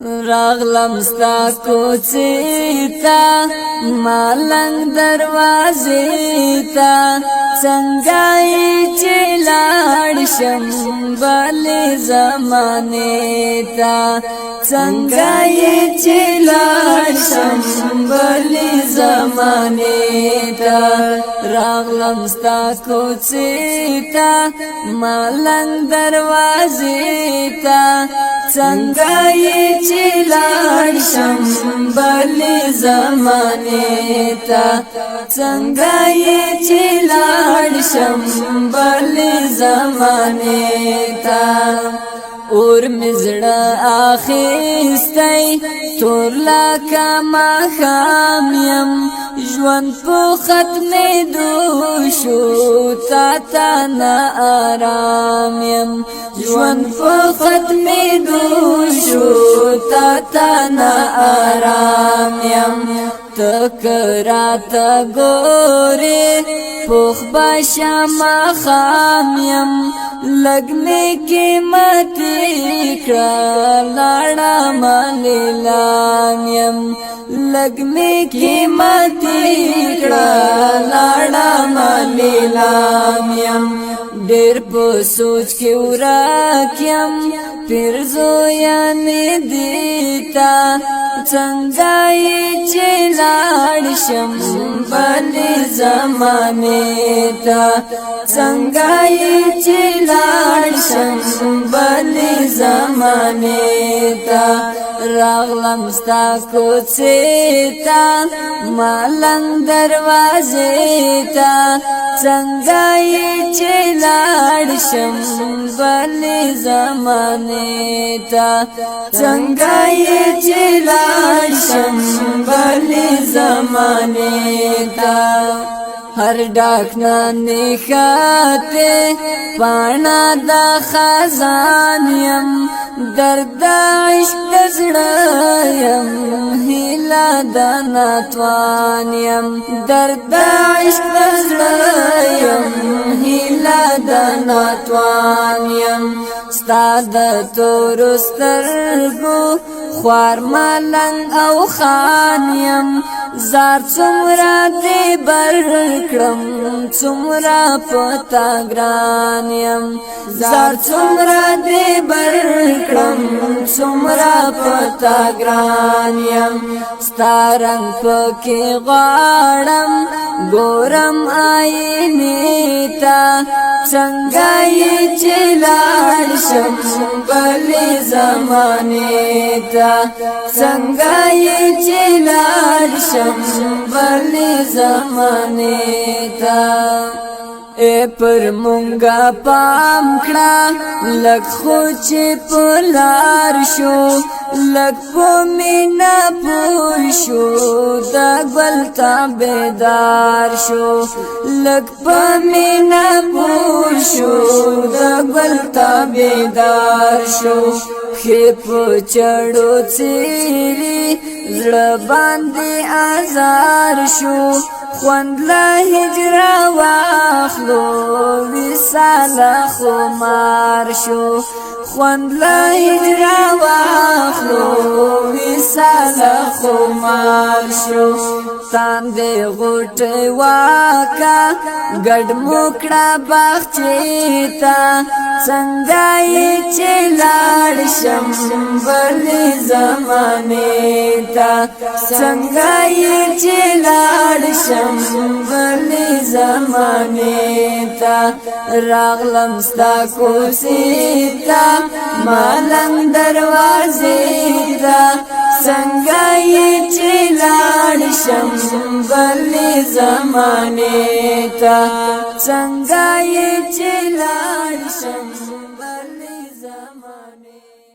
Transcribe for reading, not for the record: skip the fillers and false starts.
راغلم ستا کوڅې ته ملنګ دروازې ته څنګه یې چې لاړ شم بلې زمانې ته څنګه یې چې لاړ شم بلې زمانې ته راغلم ستا کوڅې ته ملنګ دروازې ته څنګه یې چې لاړ شم بلې زمانې ته څنګه یې چې لاړ شم بلې زمانې ته اور مزړه اخیستی تور لکه ماښام یم ژوند په ختمېدو شو تا ته نه آرام یم ژوند په ختمېدو شو تا ته نه آرام یم ته که راته ګورې پوخ به ماښام یم لږ مې قیمتي کړه لاړمه لیلام یم لږ مې قیمتي کړه لاړمه لیلام یم ډېر په سوچ کې ورک یم پیرزویانې دې ته څنګه یې چې لاړ شم بلې زمانې ته څنګه یې چې لاړ شم بلې زمانې ته راغلم ستا کوڅې ته ملنګ دروازې ته څنګه یې چې لاړ شم بلې زمانې ته څنګه یې چې لاړ شم بلې زمانې ته هر ډاک نه نښتې پاڼه د خزان یم درد د عشق د زړه یم هیله د ناتوان یم درد د عشق د زړه یم هیله د ناتوان یم ستا د تورو سترګو خوار ملنګ او خان یم زار څومره دې بر کړم څومره پتا ګران یم زار څومره دې بر کړم څومره پتا ګران یم ستا رنګ پکې غواړم ګورم آینې ته څنګه یې چې لاړ شم بلې زمانې ته څنګه یې چې لاړ شم بلې زمانې ته اے پر مونږه پام کړه لږ خو چې په لار شو لږ په مینه پوه شو د ګل تابعدار شو لږ په مینه پوه شو د ګل تابعدار شو پښې په چړو څیري زړه باندې ازار شو خوند له هجره واخلو وصاله خمار شو خوند له هجره واخلو وصاله خمار شو تاندې غوټې واکا ګډ موکړه باغچې ته څنګه یې چې لاړ شم بلې زمانې ته څنګه یې چې لاړ شم بلې زمانې ته راغلم ستا کوڅې ته ملنګ دروازې ته څنګه یې چې لاړ شم بلې زمانې ته څنګه یې چې لاړ شم